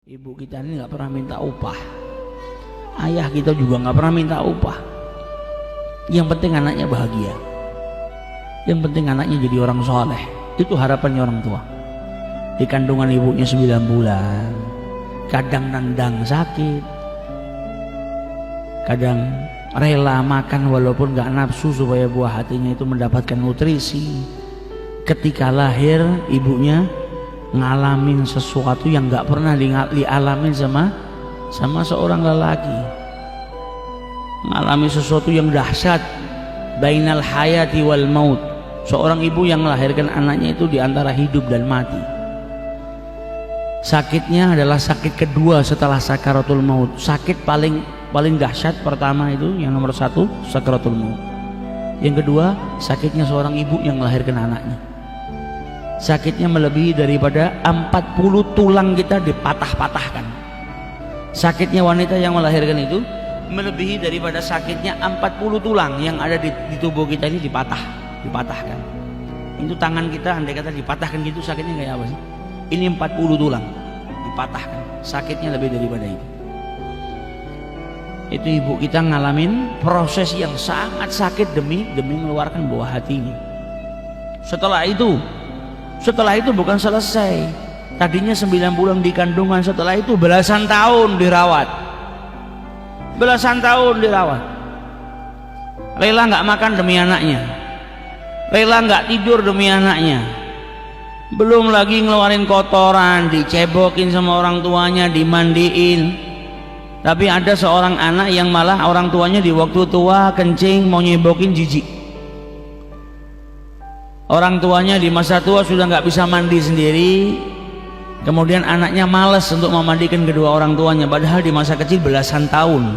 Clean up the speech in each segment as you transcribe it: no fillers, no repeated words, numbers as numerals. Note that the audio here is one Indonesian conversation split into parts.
Ibu kita ini nggak pernah minta upah, ayah kita juga nggak pernah minta upah. Yang penting anaknya bahagia, yang penting anaknya jadi orang soleh. Itu harapannya orang tua. Di kandungan ibunya 9 bulan, kadang nendang sakit, kadang rela makan walaupun nggak nafsu supaya buah hatinya itu mendapatkan nutrisi. Ketika lahir ibunya ngalamin sesuatu yang nggak pernah dialamin sama seorang lelaki, ngalami sesuatu yang dahsyat, bainal hayati wal maut. Seorang ibu yang melahirkan anaknya itu di antara hidup dan mati. Sakitnya adalah sakit kedua setelah sakaratul maut. Sakit paling dahsyat pertama itu yang nomor 1 sakaratul maut. Yang kedua sakitnya seorang ibu yang melahirkan anaknya. Sakitnya melebihi daripada 40 tulang kita dipatah-patahkan. Sakitnya wanita yang melahirkan itu melebihi daripada sakitnya 40 tulang yang ada di tubuh kita ini dipatahkan. Itu tangan kita andai kata dipatahkan gitu sakitnya kayak apa sih? Ini 40 tulang dipatahkan, sakitnya lebih daripada itu. Itu ibu kita ngalamin proses yang sangat sakit demi mengeluarkan buah hatinya. Setelah itu bukan selesai. Tadinya 9 bulan di kandungan, setelah itu belasan tahun dirawat. Rela nggak makan demi anaknya, rela nggak tidur demi anaknya. Belum lagi ngeluarin kotoran, dicebokin sama orang tuanya, dimandiin. Tapi ada seorang anak yang malah orang tuanya di waktu tua kencing mau nyebokin jijik. Orang tuanya di masa tua sudah nggak bisa mandi sendiri, kemudian anaknya malas untuk memandikan kedua orang tuanya, padahal di masa kecil belasan tahun.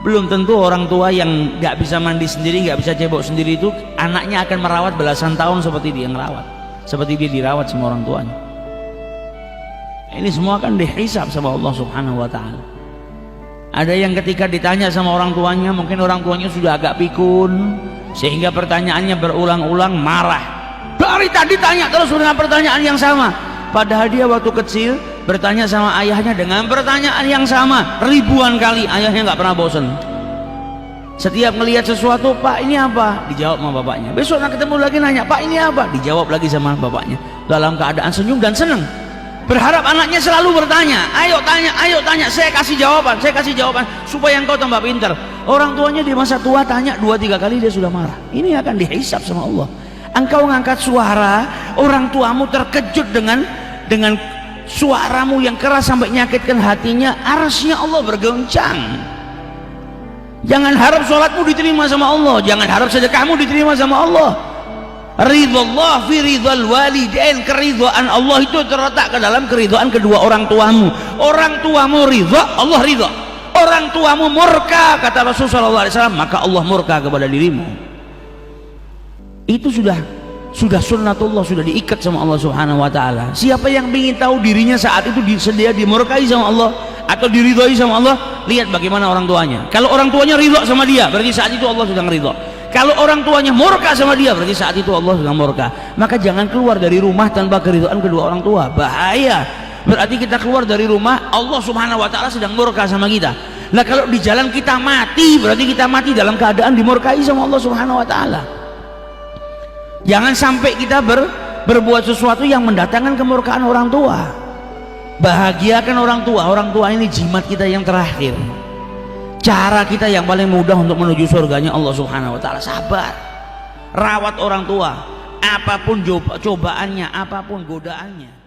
Belum tentu orang tua yang nggak bisa mandi sendiri, nggak bisa cebok sendiri itu anaknya akan merawat belasan tahun seperti dia ngerawat, seperti dia dirawat sama orang tuanya. Ini semua kan dihisab sama Allah Subhanahu wa Ta'ala. Ada yang ketika ditanya sama orang tuanya, mungkin orang tuanya sudah agak pikun sehingga pertanyaannya berulang-ulang, marah. Dari tadi tanya terus dengan pertanyaan yang sama, padahal dia waktu kecil bertanya sama ayahnya dengan pertanyaan yang sama ribuan kali. Ayahnya nggak pernah bosan. Setiap melihat sesuatu, Pak ini apa? Dijawab sama bapaknya. Besok nak ketemu lagi nanya, Pak ini apa? Dijawab lagi sama bapaknya, dalam keadaan senyum dan senang. Berharap anaknya selalu bertanya, ayo tanya, saya kasih jawaban supaya engkau tambah pintar. Orang tuanya di masa tua tanya 2-3 kali dia sudah marah. Ini akan dihisab sama Allah. Engkau ngangkat suara, orang tuamu terkejut dengan suaramu yang keras sampai nyakitkan hatinya, arsy-Nya Allah bergoncang. Jangan harap sholatmu diterima sama Allah, jangan harap sedekahmu diterima sama Allah. Ridhallah fi ridhal walidain, keridhaan Allah itu terletak ke dalam keridhaan kedua orang tuamu. Orang tuamu ridha, Allah ridha. Orang tuamu murka, kata Rasulullah SAW, maka Allah murka kepada dirimu. Itu sudah sunnatullah, sudah diikat sama Allah Subhanahu wa Ta'ala. Siapa yang ingin tahu dirinya saat itu sedia dimurkai sama Allah atau diridhoi sama Allah, lihat bagaimana orang tuanya. Kalau orang tuanya ridha sama dia, berarti saat itu Allah sudah ridha. Kalau orang tuanya murka sama dia, berarti saat itu Allah sedang murka. Maka jangan keluar dari rumah tanpa keridhaan kedua orang tua, bahaya. Berarti kita keluar dari rumah, Allah Subhanahu wa Ta'ala sedang murka sama kita. Nah kalau di jalan kita mati, berarti kita mati dalam keadaan dimurkai sama Allah Subhanahu wa Ta'ala. Jangan sampai kita berbuat sesuatu yang mendatangkan kemurkaan orang tua. Bahagiakan orang tua ini jimat kita yang terakhir, cara kita yang paling mudah untuk menuju surganya Allah Subhanahu wa Ta'ala. Sabar, rawat orang tua, apapun cobaannya, apapun godaannya.